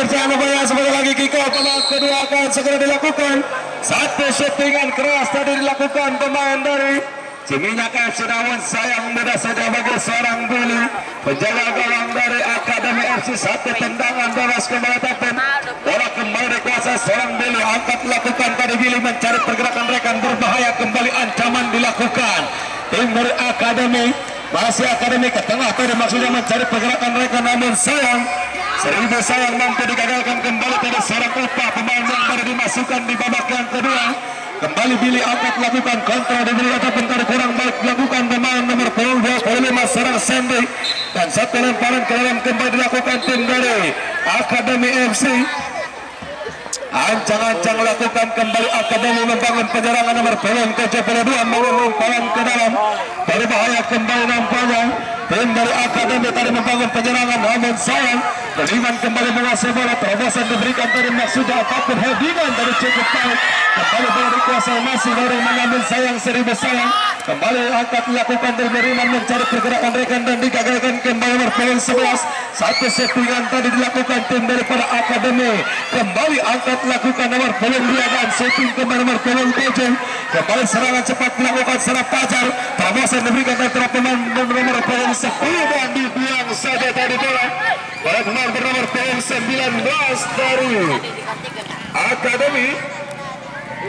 jangan lupa ya sebentar lagi kick off babak kedua akan segera dilakukan. Satu shootingan keras tadi dilakukan pemain dari Ciminyak FC, namun sayang mudah saja bagi seorang Billy penjaga gawang dari Akademi FC. Satu tendangan bebas kembali tapen bola kembali dikuasai seorang Billy, angkat dilakukan tadi Billy mencari pergerakan rekan berbahaya, kembali ancaman dilakukan tim dari Akademi. Masih Akademi ke tengah tadi maksudnya mencari pergerakan rekan, namun sayang seribu sayang mampu digagalkan kembali tadi seorang Upa, pemain yang baru dimasukkan di babak yang kedua. Kembali Billy angkat lakukan kontra diberi ataupun tadi kurang baik dilakukan pemain nomor 25 serang Sandy, dan satu lemparan ke dalam kembali dilakukan tim dari Akademi FC. Ancang-ancang lakukan kembali Akademi membangun penyerangan nomor 72 mengumpulkan ke dalam berbahaya kembali nampaknya tim dari Akademi tadi membangun penyerangan, namun sayang Beriman kembali menguasai bola, terobosan diberikan tadi maksudnya apapun headingan tadi cukup baik, kembali bola dikuasai masih dari mengambil sayang seribu sayang, kembali angkat dilakukan dari Beriman mencari pergerakan rekan dan digagalkan kembali nomor 11. Satu settingan tadi dilakukan tim daripada Akademi, kembali angkat dilakukan nomor 2 dan setting kembali nomor 7, kembali serangan cepat dilakukan serap Fajar, terobosan diberikan dari pemain nomor 10 dan dibuang saja tadi bola oleh pemain bernomor 19 dari Akademi.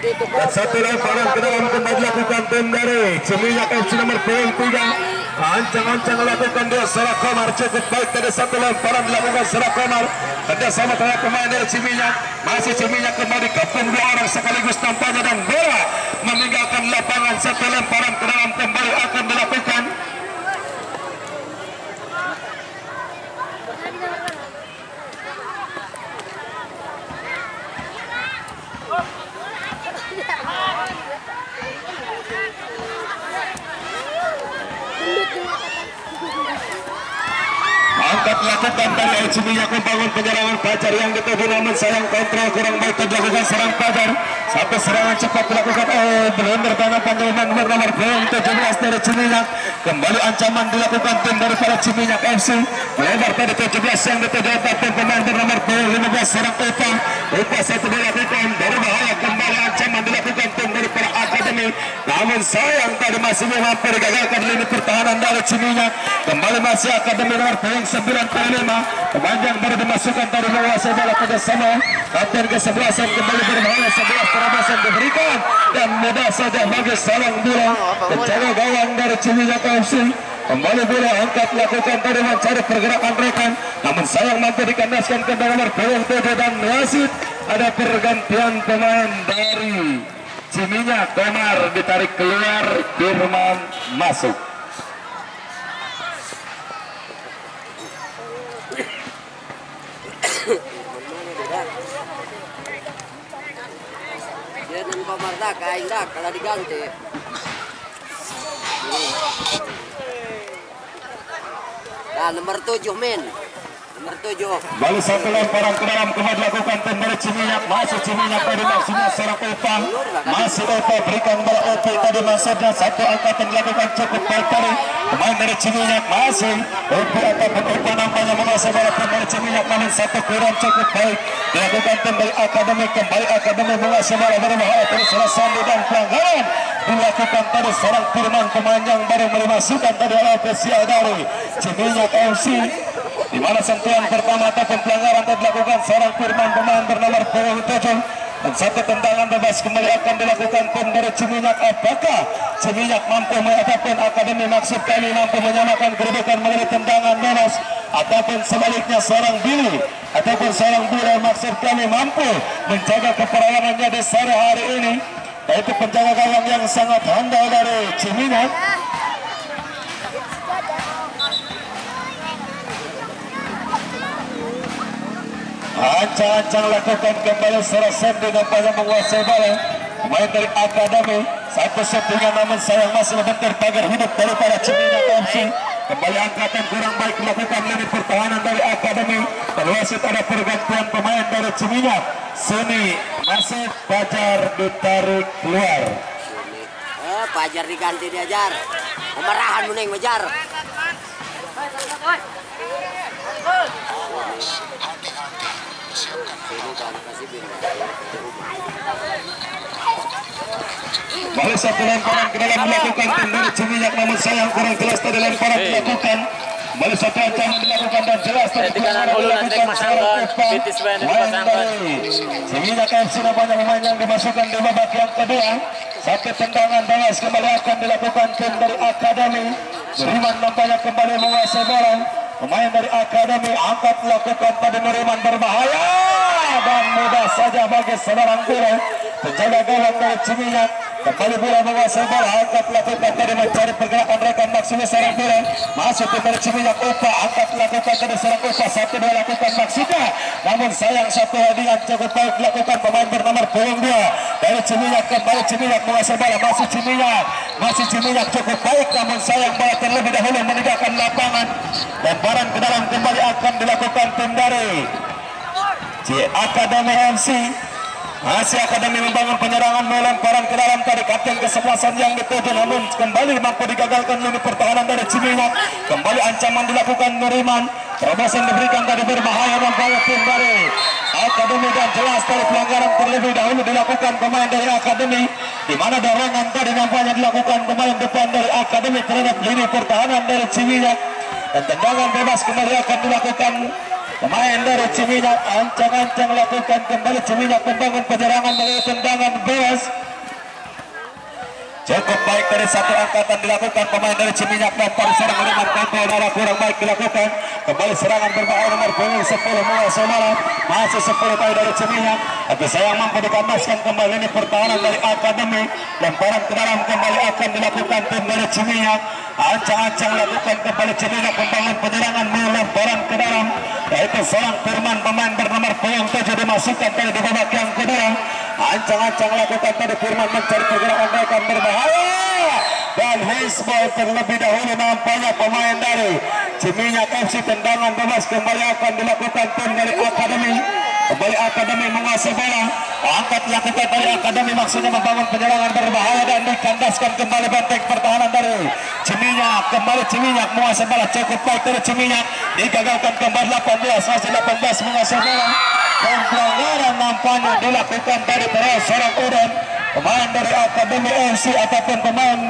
Dan satu lemparan ke dalam kembali dilakukan tim dari Ciminyak FC nomor 3. Ancang-ancang melakukan dua Sarah Komar, cukup baik tadi satu lemparan dilakukan Sarah Komar kerjasama dengan pemain dari Ciminyak. Masih Ciminyak kembali kepung dua orang sekaligus tampaknya dan bola meninggalkan lapangan. Satu lemparan ke dalam kembali akan dilakukan. Angkat lakukan dari Ciminyak membangun penyerangan Fajar yang dituju, namun sayang kontrol kurang baik dilakukan serang Fajar. Satu serangan cepat dilakukan belum bertanggung panjang nomor 17 dari Ciminyak. Kembali ancaman dilakukan tim daripada Ciminyak FC. Melebar tadi 17 yang dituju tim pemain nomor 15 serang Upa satu dilakukan dari bahaya, kembali ancaman dilakukan tim daripada Akademi. Namun sayang tadi masih mampu digagalkan lini pertahanan dari Ciminyak. Kembali masih Akademi nomor 95 pemain yang baru dimasukkan tadi menguasai bola kerjasama kapten ke-11 kembali berbahaya, 11 terobosan diberikan dan mudah saja bagi salang bola penjaga gawang dari Ciminyak FC. Kembali bola angkat lakukan tadi mencari pergerakan rekan, namun sayang mampu dikandaskan ke nomor 27 dan wasit ada pergantian pemain dari Ciminyak. Komar ditarik keluar, Firman masuk. Jangan Komar dah, kain dah kalau diganti. Nah, nomor 7 men. Nomor 7. Baru satu lemparan ke dalam kembali dilakukan tim dari Ciminyak. Masih Ciminyak tadi maksudnya serang Upa. Masih Upa berikan bola Upi tadi maksudnya satu angkatan dilakukan cukup baik tadi pemain dari Ciminyak. Masih Upi ataupun Upa nampaknya menguasai bola tim dari Ciminyak, namun satu kurang cukup baik dilakukan tim dari Akademi. Kembali Akademi menguasai bola dari bahaya tadi selesai dan pelanggaran dilakukan tadi seorang Firman, pemain yang baru dimasukkan tadi oleh ofisial dari Ciminyak FC, di mana sentuhan pertama ataupun pelanggaran telah dilakukan seorang Firman pemain bernomor 27 dan satu tendangan bebas kembali akan dilakukan tim dari Ciminyak. Apakah Ciminyak mampu ataupun Akademi maksud kami mampu menyamakan kedudukan melalui tendangan bebas, ataupun sebaliknya seorang Billy ataupun seorang Bura maksud kami mampu menjaga keperawanannya di sore hari ini, yaitu penjaga gawang yang sangat handal dari Ciminyak. Ancang-ancang lakukan kembali serasa dengan banyak menguasai bola pemain dari Akademi. Satu settingan namun sayang masih membentur pagar hidup daripada Ciminyak FC. Kembali angkatan kurang baik dilakukan lini pertahanan dari Akademi, dan wasit ada pergantian pemain dari Ciminyak. Suni masuk, Fajar ditarik keluar. Fajar diganti diajar. Kemarahan meneng Fajar. Balik satu lemparan ke dalam dilakukan tim dari Ciminyak, namun sayang kurang jelas tadi lemparan dilakukan. Balik satu ancaman dilakukan dan jelas tadi dilakukan Ciminyak FC banyak pemain yang dimasukkan di babak yang kedua. Satu tendangan balas kembali akan dilakukan tim dari Akademi. Nuriman nampaknya kembali menguasai bola. Pemain dari Akademi angkat lakukan pada Nuriman, berbahaya dan mudah saja bagi seorang bola. Penjaga gawang dari Ciminyak kembali bola menguasai bola, angkat lakukan tadi mencari pergerakan rekan maksudnya seorang bola. Masuk ke dari Ciminyak, Upa angkat lakukan tadi seorang Upa, satu dua lakukan maksudnya, namun sayang satu hadiah cukup baik dilakukan pemain bernomor punggung 2 dari Ciminyak. Kembali Ciminyak menguasai bola, masih Ciminyak cukup baik, namun sayang bola terlebih dahulu meninggalkan lapangan. Lemparan ke dalam kembali akan dilakukan tim dari Akademi MC. Masih Akademi membangun penyerangan, melemparan ke dalam tadi kapten kesebelasan yang dituju, namun kembali mampu digagalkan lini pertahanan dari Ciminyak. Kembali ancaman dilakukan Nuriman, terobosan diberikan tadi berbahaya membawa tim dari Akademi dan jelas dari pelanggaran terlebih dahulu dilakukan pemain dari Akademi, di mana dorongan tadi nampaknya dilakukan pemain depan dari Akademi terhadap lini pertahanan dari Ciminyak, dan tendangan bebas kembali akan dilakukan pemain dari Ciminyak. Ancang-ancang lakukan kembali Ciminyak membangun penyerangan melalui tendangan bebas. Cukup baik dari satu angkatan dilakukan pemain dari Ciminyak, lempar serang Nuriman, kontrol darah kurang baik dilakukan. Kembali serangan berbahaya nomor punggung 10 menguasai bola, masih 10 kali dari Ciminyak, tapi sayang mampu dikandaskan kembali ini pertahanan dari Akademi. Lemparan ke dalam kembali akan dilakukan tim dari Ciminyak. Ancang-ancang lakukan kembali Ciminyak membangun penyerangan melemparan ke dalam, yaitu seorang Firman pemain bernomor punggung 7 dimasukkan tadi di babak yang kedua. Ancang-ancang lakukan tadi Firman mencari pergerakan rekan berbahaya, dan handsball terlebih dahulu nampaknya pemain dari Ciminyak FC. Tendangan bebas kembali akan dilakukan tim dari Akademi. Kembali Akademi menguasai bola, angkat lakukan dari Akademi maksudnya membangun penyerangan berbahaya dan dikandaskan kembali benteng pertahanan dari Ciminyak. Kembali Ciminyak menguasai bola, cukup baik dari Ciminyak, digagalkan kembali 18, masih 18 menguasai bola, dan pelanggaran nampaknya dilakukan dari seorang Udan, pemain dari Akademi FC ataupun pemain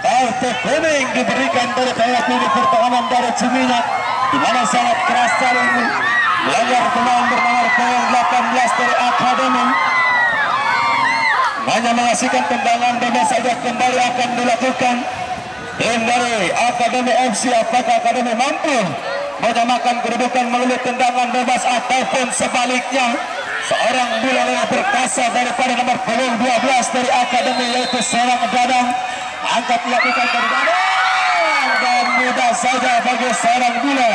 kartu kuning diberikan dari pihak lini pertahanan dari Ciminyak, di mana sangat keras sekali ini melanggar pemain bernomor punggung 18 dari Akademi. Hanya mengasihkan tendangan bebas saja kembali akan dilakukan tim dari Akademi FC. Apakah Akademi mampu menyamakan kedudukan melalui tendangan bebas ataupun sebaliknya? Seorang bola berkasa daripada nomor punggung 12 dari Akademi, yaitu seorang Dadang, angkat dilakukan dari Dadang, dan mudah saja bagi seorang bola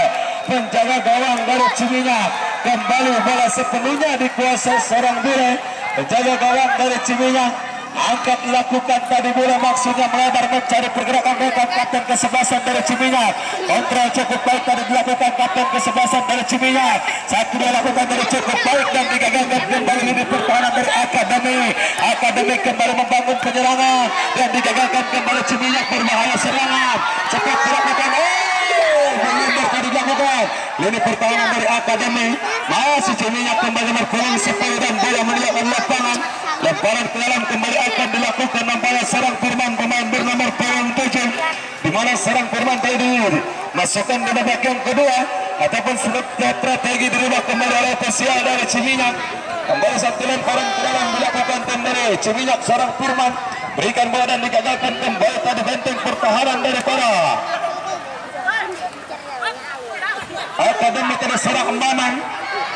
penjaga gawang dari Ciminyak. Kembali bola sepenuhnya dikuasai seorang bola penjaga gawang dari Ciminyak. Angkat dilakukan tadi bola maksudnya melebar mencari pergerakan rekan kapten kesebelasan dari Ciminyak. Kontrol cukup baik tadi dilakukan kapten kesebelasan dari Ciminyak. Satu dilakukan dari cukup baik dan digagalkan kembali lini pertahanan dari Akademi. Akademi kembali membangun penyerangan dan digagalkan kembali Ciminyak, berbahaya serangan. Cepat dilakukan. Menghindar tadi dilakukan lini pertahanan dari Akademi. Masih Ciminyak kembali berkurang 10 dan bola meninggalkan lapangan. Lemparan ke dalam kembali akan dilakukan nampaknya serang Firman pemain bernomor punggung 7, di mana serang Firman tadi masukkan di babak yang kedua ataupun strategi dirubah kembali oleh ofisial dari Ciminyak. Kembali satu lemparan ke dalam dilakukan tim dari Ciminyak, serang Firman berikan bola dan digagalkan kembali tadi benteng pertahanan daripada Akademi tadi serang Maman.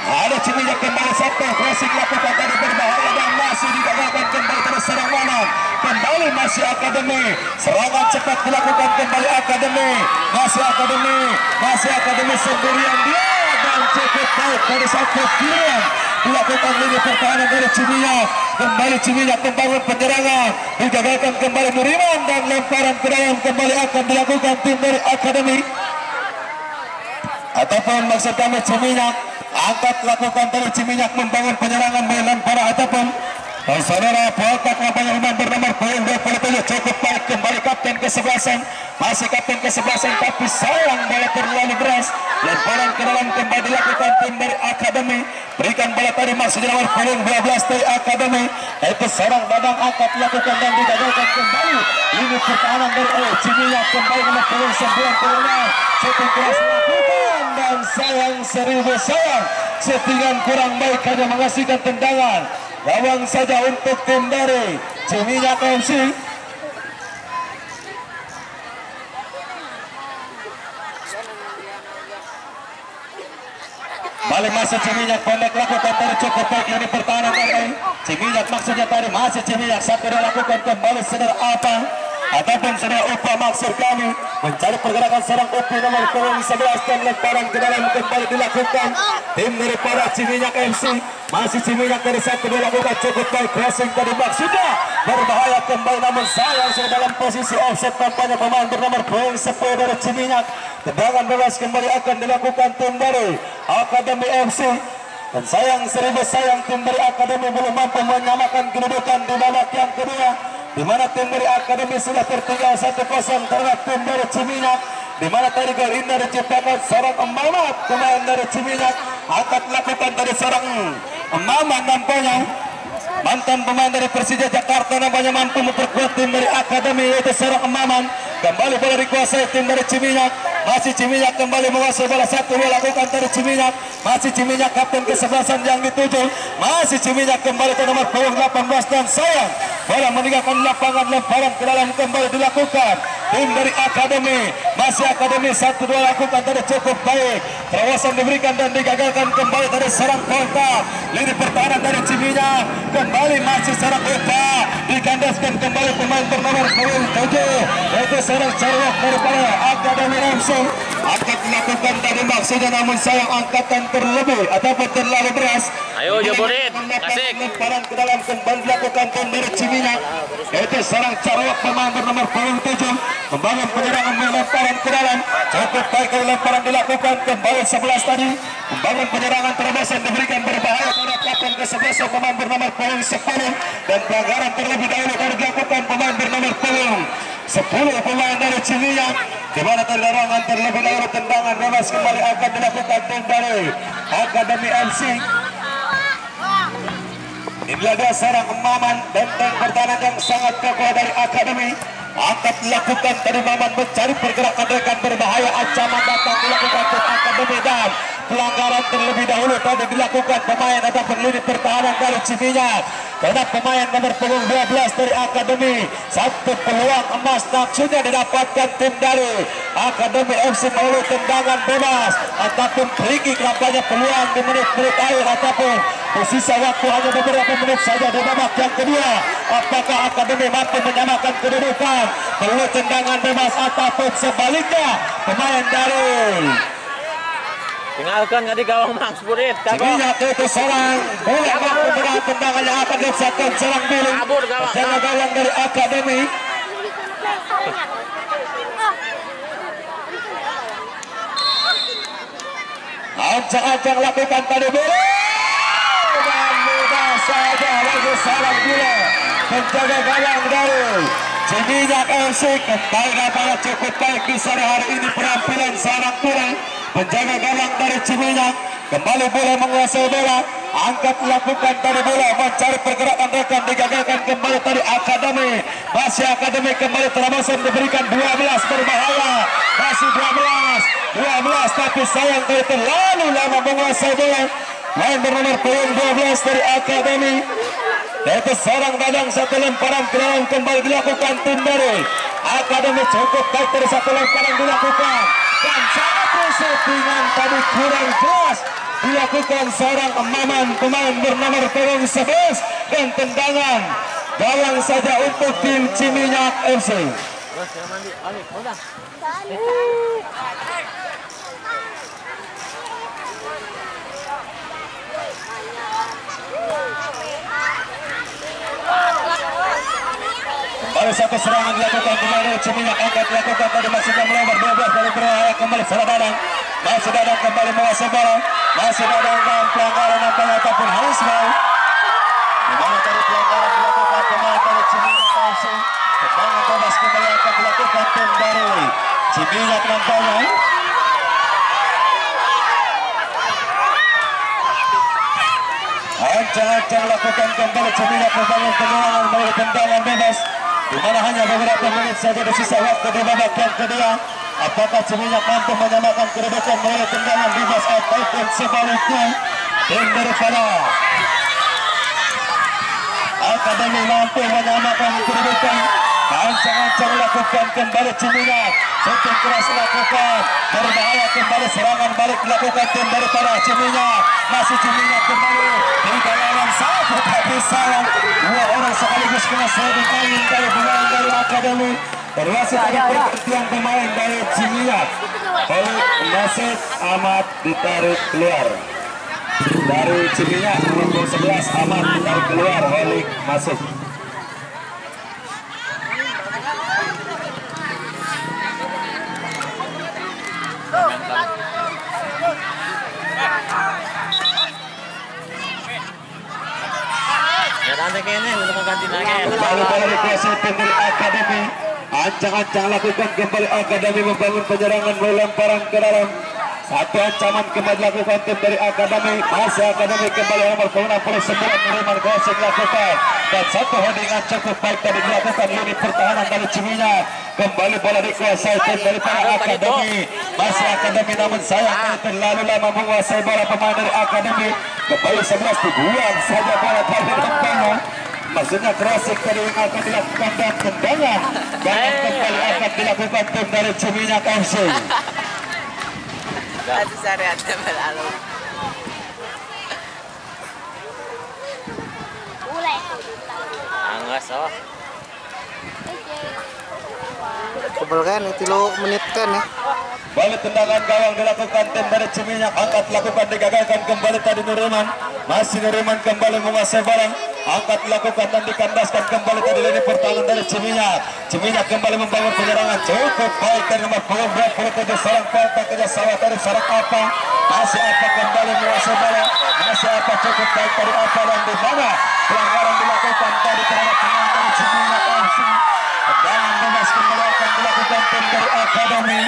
Ada Ciminyak kembali satu crossing lakukan tadi berbahaya dan masih digagalkan kembali terus serang Maman. Kembali masih Akademi, serangan cepat dilakukan kembali Akademi, masih Akademi sendirian dia dan cukup baik dari satu kirian dilakukan lini pertahanan dari Ciminyak. Kembali Ciminyak membangun penyerangan, digagalkan kembali Nuriman dan lemparan ke dalam kembali akan dilakukan tim dari Akademi ataupun maksud kami Ciminyak. Angkat lakukan dari Ciminyak membangun penyerangan melempar ataupun saudara Poltak nampaknya pemain bernomor punggung 27 cukup baik kembali kapten kesebelasan, masih kapten kesebelasan tapi sayang bola terlalu deras. Lemparan ke dalam kembali dilakukan tim dari Akademi, berikan kembali tadi masih nomor punggung 12 dari Akademi. Itu seorang Dadang angkat lakukan dan digagalkan kembali. Ini pertahanan dari Ciminyak kembali nomor punggung 9 setting keras lakukan dan sayang seribu sayang settingan kurang baik hanya menghasilkan tendangan. Gawang saja untuk tim dari Ciminyak FC. Balik masuk Ciminyak pendek lakukan tadi cukup baik ini pertahanan dari Ciminyak maksudnya tadi masih Ciminyak satu lakukan kembali saudara apa ataupun saudara Upa maksud kami mencari pergerakan seorang Upi nomor punggung 11 dan lemparan ke dalam kembali dilakukan tim daripada Ciminyak FC. Masih Ciminyak dari satu dilakukan cukup baik crossing tadi maksudnya berbahaya kembali namun sayang sudah dalam posisi offset tampaknya pemain bernama punggung 10 dari Ciminyak. Tendangan bebas kembali akan dilakukan tim dari Akademi FC dan sayang seribu sayang tim dari Akademi belum mampu menyamakan kedudukan di babak yang kedua, di mana tim dari Akademi sudah tertinggal 1-0 terhadap tim dari Ciminyak, di mana tadi gol indah diciptakan seorang Mamat pemain dari Ciminyak akan lakukan dari seorang Mamat nampaknya mantan pemain dari Persija Jakarta namanya mampu memperkuat tim dari Akademi yaitu seorang Maman. Kembali bola dikuasai tim dari Ciminyak. Masih Ciminyak kembali menguasai bola satu lakukan dari Ciminyak. Masih Ciminyak kapten ke-11 yang dituju. Masih Ciminyak kembali ke nomor punggung 18 dan sayang bola meninggalkan lapangan lemparan ke dalam kembali dilakukan tim dari Akademi. Masih Akademi 1-2 lakukan tadi cukup baik. Terobosan diberikan dan digagalkan kembali dari serang kontak. Lini pertahanan dari Ciminyak kembali masih serang Upa dikandaskan kembali pemain bernomor punggung 7 yaitu seorang Carwak daripada Akademi FC akan dilakukan tadi maksudnya namun sayang angkatan terlebih ataupun terlalu beras. Ayo Jabodet, kasih lemparan ke dalam kembali dilakukan tim dari Ciminyak yaitu seorang Carwak pemain bernomor punggung 7 membangun penyerangan lemparan ke dalam cukup baik lemparan dilakukan kembali 11 tadi membangun penyerangan terobosan diberikan berbahaya terhadap kapten ke-11 pemain bernomor punggung 10 dan pelanggaran terlebih dahulu baru dilakukan pemain bernomor punggung 10 pemain dari Ciminyak di mana terlarangan terlebih dahulu tendangan bebas kembali akan dilakukan tim dari Akademi FC. Inilah dia seorang Maman benteng pertahanan yang sangat kokoh dari Akademi. Angkat dilakukan dari Maman mencari pergerakan rekan berbahaya ancaman datang dilakukan tim Akademi dan pelanggaran terlebih dahulu tadi dilakukan pemain ataupun lini pertahanan dari Ciminyak terhadap pemain nomor punggung 12 dari Akademi. Satu peluang emas maksudnya didapatkan tim dari Akademi FC melalui tendangan bebas ataupun free kick nampaknya peluang di menit-menit akhir ataupun tersisa waktu hanya beberapa menit saja di babak yang kedua. Apakah Akademi mampu menyamakan kedudukan melalui tendangan bebas ataupun sebaliknya pemain dari tinggalkan tadi gawang Mang Spurit. Ciminyak itu seorang bola mampu menahan tendangan yang akan diusahakan serang biru jaga gawang dari Akademi. Ancang-ancang lakukan tadi bola dan mudah saja lagi sarang bola penjaga gawang dari Ciminyak FC kembali nampaknya cukup baik di sore hari ini penampilan sarang bola penjaga gawang dari Ciminyak kembali bola menguasai bola angkat lakukan tadi bola mencari pergerakan rekan digagalkan kembali tadi Akademi. Masih Akademi kembali terobosan diberikan 12 berbahaya masih 12 tapi sayang tadi terlalu lama menguasai bola main bernomor punggung 12 dari Akademi yaitu seorang Dadang satu lemparan ke dalam kembali dilakukan tim dari Akademi cukup baik dari satu lemparan dilakukan dan satu settingan tadi kurang jelas dilakukan seorang Maman pemain bernomor punggung 11 dan tendangan gawang saja untuk tim Ciminyak FC. Kembali satu serangan dilakukan pemain Ciminyak angkat dilakukan tadi masih melebar 12 dari berbahaya kembali seorang Dadang masih Dadang kembali menguasai bola masih Dadang dan pelanggaran nampaknya ataupun harus mau di mana tadi pelanggaran dilakukan pemain dari Ciminyak FC. Tendangan bebas kembali akan dilakukan tim dari Ciminyak nampaknya. Ancang-ancang lakukan kembali Ciminak membangun penyerangan melalui tendangan bebas, di mana hanya beberapa menit saja tersisa waktu di babak yang kedua. Apakah Ciminak mampu menyamakan kedudukan melalui tendangan bebas ataupun sebaliknya? Tim daripada Akademi mampu menyamakan kedudukan. Ancang-ancang lakukan kembali Ciminak, shooting keras lakukan, berbahaya kembali, serangan balik dilakukan tim daripada Ciminak. Masih Ciminak kembali, 3 lawan 1, tapi sayang 2 orang sekaligus kena serangan angin dari pemain dari Akademi. Berhasil ada pergantian pemain dari Ciminak. Oleh Nasib Ahmad ditarik keluar dari Ciminak, nomor 11 Ahmad ditarik keluar oleh masuk. Lalu bola dikuasai tim dari Akademi. Ancang-ancang lakukan kembali Akademi membangun penyerangan melalui lemparan ke dalam. Satu ancaman kembali dilakukan tim dari Akademi. Masih Akademi kembali nomor 69 Nuriman Gosek dilakukan. Dan satu headingan cukup baik tadi dilakukan unit pertahanan dari Ciminak. Kembali bola dikuasai tim dari para Akademi. Masih Akademi namun sayang terlalu lama menguasai bola pemain dari Akademi. Kembali 11 dibuang saja bola dari depannya. Maksudnya crossing tadi yang akan dilakukan dan tendangan. Dan kembali akan dilakukan tim dari Ciminak FC. Aduh, syariat berlalu. Anggas oh. Kebal kan itu lo menit kan ya. Balik tendangan gawang dilakukan tim dari Ciminak, angkat lakukan digagalkan kembali tadi Nuriman. Masih Nuriman kembali menguasai bola, angkat dilakukan dan dikandaskan kembali tadi lini pertahanan dari Ciminak. Ciminak kembali membangun penyerangan cukup baik dari nomor 27 sarang Pelta kerjasama dari sarang apa. Masih apa kembali menguasai bola, masih apa cukup baik dari apa dan di mana pelanggaran dilakukan tadi terhadap pemain dari Ciminak FC. Tendangan bebas kembali akan dilakukan tim dari Akademi.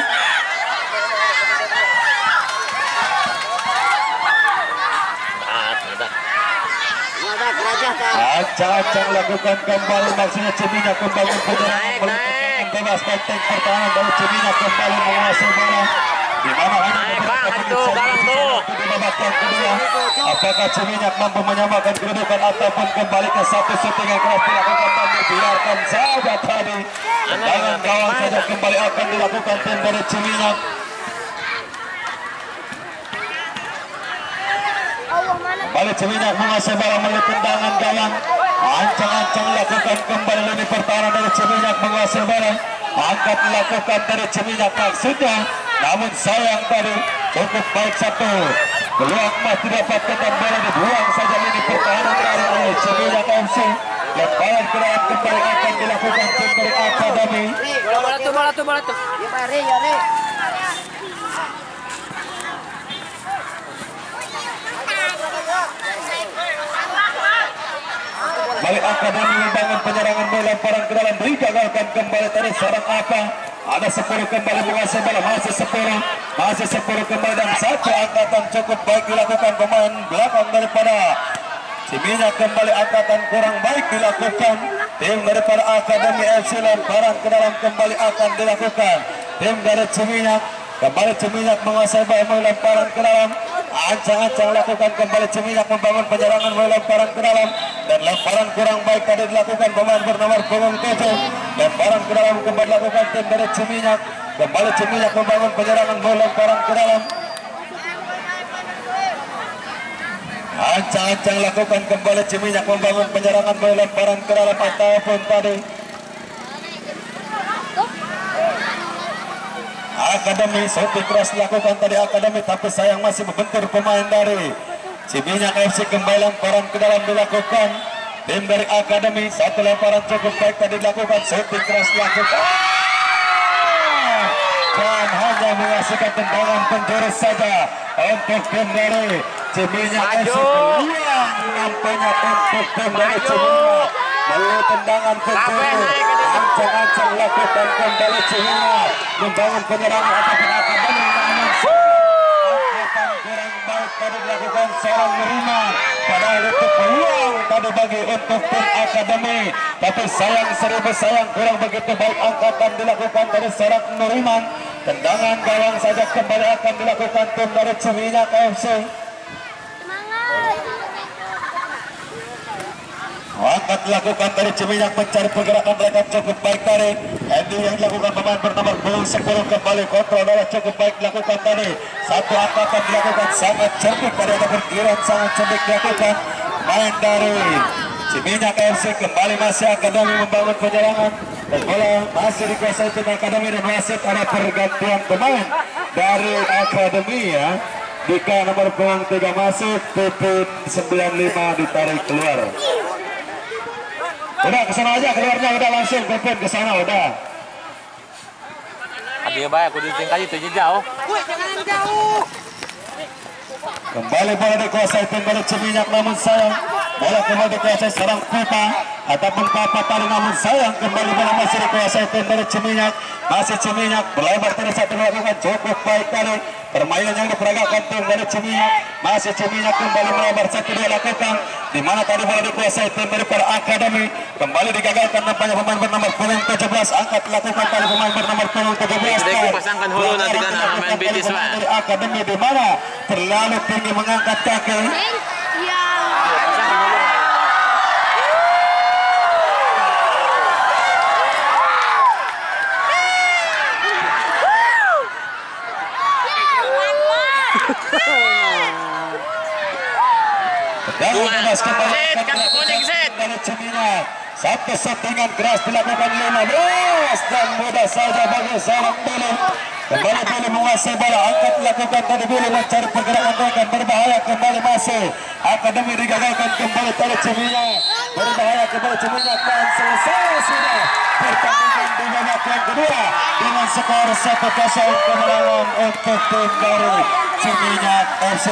Acang-acang lakukan kembali maksudnya Ciminak membangun penyerangan bebas penting pertahanan dari Ciminak kembali menguasai bola. Di mana hanya di babak yang kedua. Apakah Ciminak mampu menyamakan kedudukan ataupun kembali ke satu shooting yang keras dilakukan dan dibiarkan saja tadi. Tendangan gawang saja kembali akan dilakukan tim dari Ciminak. Kembali Ciminak menguasai bola melalui tendangan gawang. Ancang-ancang lakukan kembali lini pertahanan dari Ciminak menguasai bola. Angkat dilakukan dari Ciminak maksudnya. Namun sayang tadi cukup baik satu. Peluang masih didapatkan dan bola dibuang saja lini pertahanan dari Ciminak FC. Lemparan ke dalam kembali akan dilakukan tim dari Akademi. Bola tuh. Ya, Re. Balik Akademi membangun penyerangan bola, lemparan ke dalam digagalkan kembali tadi seorang apa. Ada 10 kembali menguasai bola, masih 10 kembali dan satu angkatan cukup baik dilakukan pemain belakang daripada Ciminak. Kembali angkatan kurang baik dilakukan tim daripada Akademi FC. Lemparan ke dalam kembali akan dilakukan tim dari Ciminak. Kembali Ciminak menguasai bola melalui lemparan ke dalam. Ancang-ancang lakukan kembali Ciminak membangun penyerangan melalui lemparan ke dalam dan lemparan kurang baik tadi dilakukan pemain bernomor 7. Lemparan ke dalam kembali dilakukan tim dari Ciminak. Kembali Ciminak membangun penyerangan melalui lemparan ke dalam. Ancang-ancang lakukan kembali Ciminak membangun penyerangan melalui lemparan ke dalam ataupun tadi Akademi shooting keras dilakukan tadi Akademi, tapi sayang masih membentur pemain dari Ciminak FC. Kembali lemparan ke dalam dilakukan tim dari Akademi. Satu lemparan cukup baik tadi dilakukan, shooting keras dilakukan dan hanya menghasilkan tendangan penjurus saja untuk tim dari Ciminak FC. Nampaknya untuk tim dari Ciminak melalui tendangan penjurus. Ancang-ancang lakukan kembali Ciminak membangun penyerangan ataupun Akademi. Angkatan kurang baik tadi dilakukan seorang Nuriman pada detik tadi bagi untuk tim akademi, tapi sayang seribu sayang kurang begitu baik angkatan dilakukan dari seorang Nuriman. Tendangan gawang saja kembali akan dilakukan tim dari Ciminyak FC. Angkat dilakukan dari Ciminyak mencari pergerakan mereka cukup baik tadi. Hendi yang dilakukan pemain bernomor 10 kembali kontrol darah cukup baik dilakukan tadi. Satu angkatan dilakukan sangat cerdik tadi, ada pergerakan sangat cerdik dilakukan. Main dari Ciminyak FC kembali masih akademi membangun penyerangan dan bola masih dikuasai tim akademi dan masih ada pergantian pemain dari akademi ya. Dika nomor 3 masuk, Puput 95 ditarik keluar. Udah kesana aja keluarnya, udah langsung Puput kesana udah. Abi baik aku ditingkat itu jauh. Jangan jauh. Kembali bola dikuasai tim dari Ciminyak, namun sayang bola kembali dikuasai serang Pipa ataupun Papa tadi, namun sayang kembali bola masih dikuasai tim dari Ciminyak. Masih Ciminyak berlebar terus satu melakukan cukup baik tadi. Permainan yang diperagakan tim dari Ciminyak, masih Ciminyak kembali melebar satu dua lakukan, di mana tadi bola dikuasai tim dari para akademi. Kembali digagalkan nampaknya pemain bernomor 17, angkat lakukan tadi pemain bernomor 17. Jadi pasangkan hulu nanti kan main betis dari akademi, di mana terlalu tinggi mengangkat kaki. Satu settingan keras dilakukan 15 dan mudah saja bagi seorang Billy. Kembali Billy menguasai bola, angkat dilakukan tadi Billy mencari pergerakan mereka, berbahaya kembali masih akademi digagalkan kembali tadi Ciminyak, berbahaya kembali Ciminyak dan selesai sudah pertandingan di babak yang kedua dengan skor 1-0 kemenangan untuk tim dari Ciminyak FC.